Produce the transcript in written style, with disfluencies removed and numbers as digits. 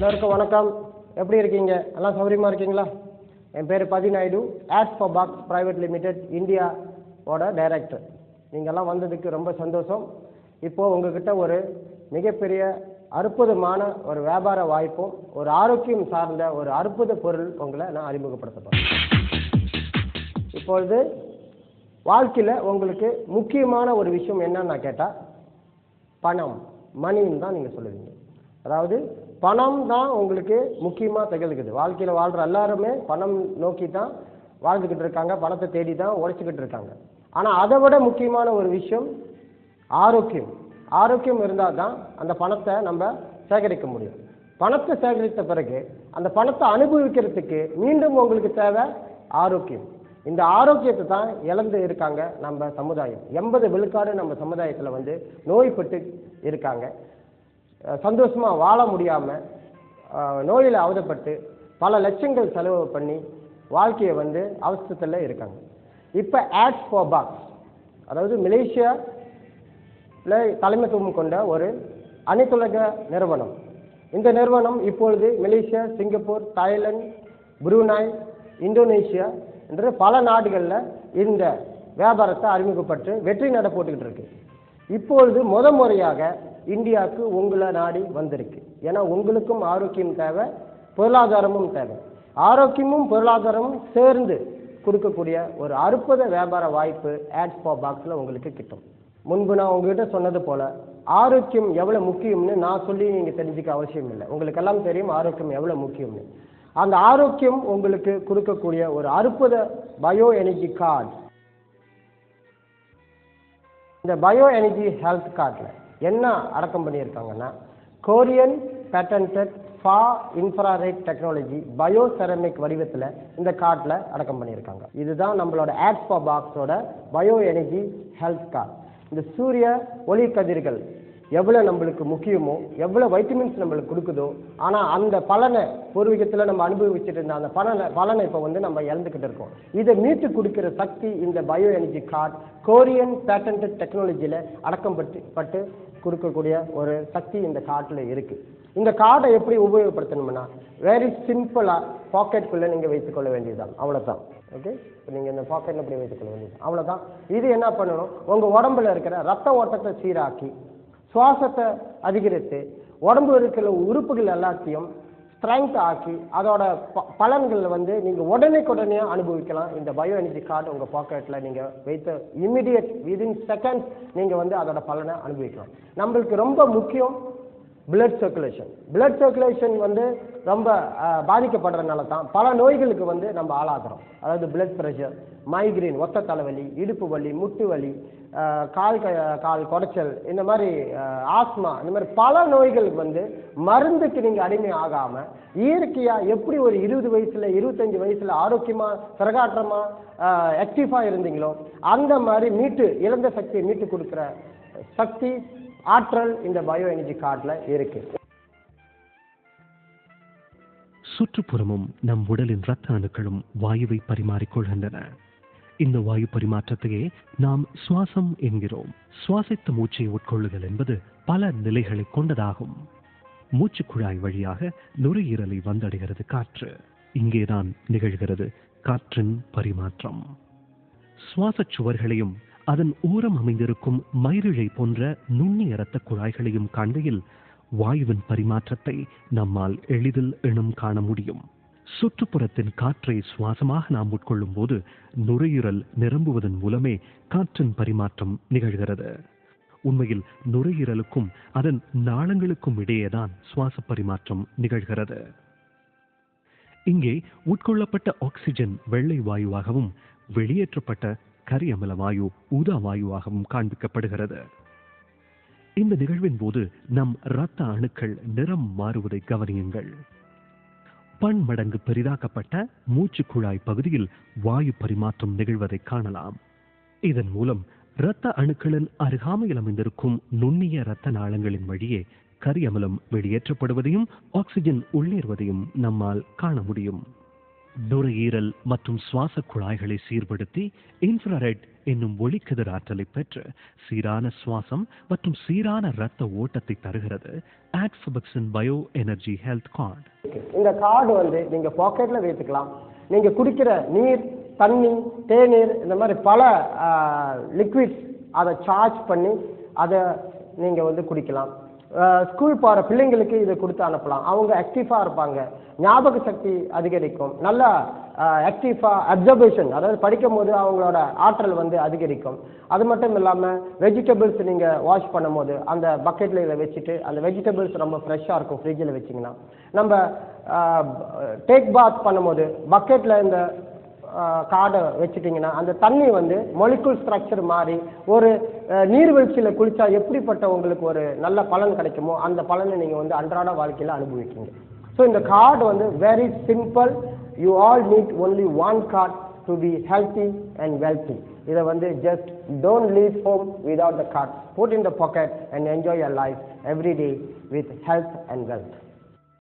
எல்லாருக்கும் வணக்கம். எப்படி இருக்கீங்க? எல்லாம் சௌகரியமாக இருக்கீங்களா? என் பேர் Pathi Naidu, ads for box private limited இந்தியாவோட டைரக்டர். நீங்கள்லாம் வந்ததுக்கு ரொம்ப சந்தோஷம். இப்போது உங்ககிட்ட ஒரு மிகப்பெரிய அற்புதமான ஒரு வியாபார வாய்ப்பும் ஒரு ஆரோக்கியம் சார்ந்த ஒரு அற்புத பொருள் உங்களை நான் அறிமுகப்படுத்த போகிறேன். இப்பொழுது வாழ்க்கையில் உங்களுக்கு முக்கியமான ஒரு விஷயம் என்னன்னு நான் கேட்டால் பணம், மணின்னு தான் நீங்கள் சொல்லுவீங்க. அதாவது பணம் தான் உங்களுக்கு முக்கியமாக திகழ்கிறது. வாழ்க்கையில் வாழ்கிற எல்லாருமே பணம் நோக்கி தான் வாழ்ந்துக்கிட்டு இருக்காங்க, பணத்தை தேடி தான் உழைச்சிக்கிட்டு இருக்காங்க. ஆனால் அதை விட முக்கியமான ஒரு விஷயம் ஆரோக்கியம். ஆரோக்கியம் இருந்தால் தான் அந்த பணத்தை நம்ம சேகரிக்க முடியும். பணத்தை சேகரித்த பிறகு அந்த பணத்தை அனுபவிக்கிறதுக்கு மீண்டும் உங்களுக்கு தேவை ஆரோக்கியம். இந்த ஆரோக்கியத்தை தான் இழந்து இருக்காங்க நம்ம சமுதாயம். 80 விழுக்காடு நம்ம சமுதாயத்தில் நோய்பட்டு இருக்காங்க. சந்தோஷமாக வாழ முடியாமல் நோயில் அவதப்பட்டு பல லட்சங்கள் செலவு பண்ணி வாழ்க்கையை அவசரத்தில் இருக்காங்க. இப்போ ஆட்ஸ் ஃபார் பாக்ஸ், அதாவது மலேசியாவில் தலைமைத்துவம் கொண்ட ஒரு அனைத்துலக நிறுவனம். இந்த நிறுவனம் இப்பொழுது Malaysia, Singapore, Thailand, Brunei, Indonesia என்ற பல நாடுகளில் இந்த வியாபாரத்தை அறிமுகப்பட்டு வெற்றி நட போட்டுக்கிட்டு இருக்கு. இப்பொழுது முறையாக இந்தியாவுக்கு உங்களை நாடி வந்திருக்கு. ஏன்னா உங்களுக்கும் ஆரோக்கியம் தேவை, பொருளாதாரமும் தேவை. ஆரோக்கியமும் பொருளாதாரமும் சேர்ந்து கொடுக்கக்கூடிய ஒரு அற்புத வியாபார வாய்ப்பு ஆட்ஸ் ஃபார் பாக்ஸில் உங்களுக்கு கிட்டும். முன்பு நான் உங்ககிட்ட சொன்னது போல் ஆரோக்கியம் எவ்வளோ முக்கியம்னு நான் சொல்லி நீங்கள் தெரிஞ்சுக்க அவசியம் இல்லை. உங்களுக்கெல்லாம் தெரியும் ஆரோக்கியம் எவ்வளோ முக்கியம்னு. அந்த ஆரோக்கியம் உங்களுக்கு கொடுக்கக்கூடிய ஒரு அற்புத பயோ எனர்ஜி கார்டு. இந்த பயோ எனர்ஜி ஹெல்த் கார்டில் என்ன அடக்கம் பண்ணியிருக்காங்கன்னா, Korean patented far infrared technology bio ceramic வடிவத்தில் இந்த கார்டில் அடக்கம் பண்ணியிருக்காங்க. இதுதான் நம்மளோட ஆட்ஸ் ஃபார் பாக்ஸோட பயோ எனர்ஜி ஹெல்த் கார்டு. இந்த சூரிய ஒளி கதிர்கள் எவ்வளோ நம்மளுக்கு முக்கியமோ, எவ்வளோ வைட்டமின்ஸ் நம்மளுக்கு கொடுக்குதோ, ஆனால் அந்த பலனை பூர்வீகத்தில் நம்ம அனுபவிச்சுட்டு இருந்த அந்த பலனை இப்போ நம்ம இழந்துக்கிட்டு இருக்கோம். இதை மீட்டு கொடுக்குற சக்தி இந்த bio energy card Korean patented டெக்னாலஜியில் அடக்கம் பட்டு கொடுக்கக்கூடிய ஒரு சக்தி இந்த கார்டில் இருக்குது. இந்த கார்டை எப்படி உபயோகப்படுத்தணும்னா, வெரி சிம்பிளாக பாக்கெட்டுக்குள்ளே நீங்கள் வைத்துக்கொள்ள வேண்டியதுதான், அவ்வளோதான். ஓகே, இப்போ நீங்கள் இந்த பாக்கெட்டில் இப்படி வைத்துக்கொள்ள வேண்டியது அவ்வளோதான். இது என்ன பண்ணணும், உங்கள் உடம்புல இருக்கிற ரத்த ஓட்டத்தை சீராக்கி, சுவாசத்தை அதிகரித்து, உடம்பு இருக்கிற உறுப்புகள் எல்லாத்தையும் ஸ்ட்ரென்த் ஆக்கி, அதோட பலன்கள் நீங்கள் உடனே அனுபவிக்கலாம். இந்த பயோ எனர்ஜி கார்டு உங்கள் பாக்கெட்டில் நீங்கள் வைத்த இம்மிடியட் விதின் செகண்ட்ஸ் நீங்கள் அதோட பலனை அனுபவிக்கலாம். நம்மளுக்கு ரொம்ப முக்கியம் பிளட் சர்க்குலேஷன். பிளட் சர்க்குலேஷன் ரொம்ப பாதிக்கப்படுறதுனால தான் பல நோய்களுக்கு நம்ம ஆளாகிறோம். அதாவது பிளட் ப்ரெஷர், மைக்ரேன், ஒத்த தலைவலி, இடுப்பு வலி, முட்டு வலி, கால் குடைச்சல், இந்த மாதிரி ஆஸ்மா, இந்த மாதிரி பல நோய்களுக்கு மருந்துக்கு நீங்கள் அடிமை ஆகாமல் இயற்கையாக எப்படி ஒரு 20 வயசுல 25 வயசுல ஆரோக்கியமாக சிறகாற்றமாக ஆக்டிவாக இருந்தீங்களோ அந்த மாதிரி இழந்த சக்தியை மீட்டு கொடுக்குற சக்தி, ஆற்றல் இந்த பயோ எனர்ஜி கார்டில் இருக்கு. சுற்றுப்புறமும் நம் உடலின் இரத்த அணுக்களும் வாயுவை பரிமாறிக்கொள்கின்றன. இந்த வாயு பரிமாற்றத்தையே நாம் சுவாசம் என்கிறோம். சுவாசித்த மூச்சை உட்கொள்ளுதல் என்பது பல நிலைகளை கொண்டதாகும். மூச்சு குழாய் வழியாக நுரையீரலை வந்தடைகிறது காற்று. இங்கேதான் நிகழ்கிறது காற்றின் பரிமாற்றம். சுவாச சுவர்களையும் அதன் ஓரம் அமைந்திருக்கும் மயிரிழை போன்ற நுண்ணிய இரத்த குழாய்களையும் காண்கையில் வாயுவின் பரிமாற்றத்தை நம்மால் எளிதில் இனம் காண முடியும். சுற்றுப்புறத்தின் காற்றை சுவாசமாக நாம் உட்கொள்ளும் போது நுரையீரல் நிரம்புவதன் மூலமே காற்றின் பரிமாற்றம் நிகழ்கிறது. உண்மையில் நுரையீரலுக்கும் அதன் நாளங்களுக்கும் இடையேதான் சுவாச பரிமாற்றம் நிகழ்கிறது. இங்கே உட்கொள்ளப்பட்ட ஆக்சிஜன் வெள்ளை வாயுவாகவும் வெளியேற்றப்பட்ட கரி அமில வாயு ஊதா வாயுவாகவும் காண்பிக்கப்படுகிறது. இந்த நிகழ்வின் போது நம் இரத்த அணுக்கள் நிறம் மாறுவதை கவனியுங்கள். பன்மடங்கு பெரிதாக்கப்பட்ட மூச்சு குழாய் பகுதியில் வாயு பரிமாற்றம் நிகழ்வதை காணலாம். இதன் மூலம் இரத்த அணுக்களின் அருகாமையில் அமைந்திருக்கும் நுண்ணிய இரத்த நாளங்களின் வழியே கரி அமிலம் வெளியேற்றப்படுவதையும் ஆக்சிஜன் உள்ளேறுவதையும் நம்மால் காண முடியும். நுரையீரல் மற்றும் சுவாச குழாய்களை சீர்படுத்தி இன்ஃப்ராரெட் என்னும் ஒளிக்கதிர் ஆற்றலை பெற்று சீரான சுவாசம் மற்றும் சீரான இரத்த ஓட்டத்தை தருகிறது ஆட்ஃபபக்சன் பயோ எனர்ஜி ஹெல்த் கார்டு. இந்த கார்டு வந்து நீங்க பாக்கெட்ல வைத்துக்கலாம். நீங்க குடிக்கிற நீர், தண்ணி, தேநீர், இந்த மாதிரி பல லிக்விட்ஸ் அதை சார்ஜ் பண்ணி அதை நீங்க வந்து குடிக்கலாம். ஸ்கூல் போகிற பிள்ளைங்களுக்கு இதை கொடுத்து அனுப்பலாம். அவங்க ஆக்டிவாக இருப்பாங்க, ஞாபக சக்தி அதிகரிக்கும், நல்லா ஆக்டிவாக அப்சர்வேஷன், அதாவது படிக்கும் போது அவங்களோட ஆற்றல் வந்து அதிகரிக்கும். அது மட்டும் இல்லாமல் வெஜிடபிள்ஸ் நீங்கள் வாஷ் பண்ணும் போது அந்த பக்கெட்டில் இதை வச்சுட்டு அந்த வெஜிடபிள்ஸ் ரொம்ப ஃப்ரெஷ்ஷாக இருக்கும். ஃப்ரிட்ஜில் வச்சிங்கன்னா நம்ம டேக் பாத் பண்ணும்போது பக்கெட்டில் இந்த கார்டை வச்சுட்டிங்கன்னா அந்த தண்ணி வந்து மொலிகுல் ஸ்ட்ரக்சர் மாதிரி ஒரு நீர்வீழ்ச்சியில் குளிச்சா எப்படிப்பட்ட உங்களுக்கு ஒரு நல்ல பலன் கிடைக்குமோ அந்த பலனை நீங்கள் வந்து அன்றாட வாழ்க்கையில் அனுபவிக்கீங்க. ஸோ இந்த கார்டு வந்து very simple. You all need only one card to be healthy and wealthy. இதை வந்து just don't leave home without the card. Put in the pocket and enjoy your life every day with health and wealth.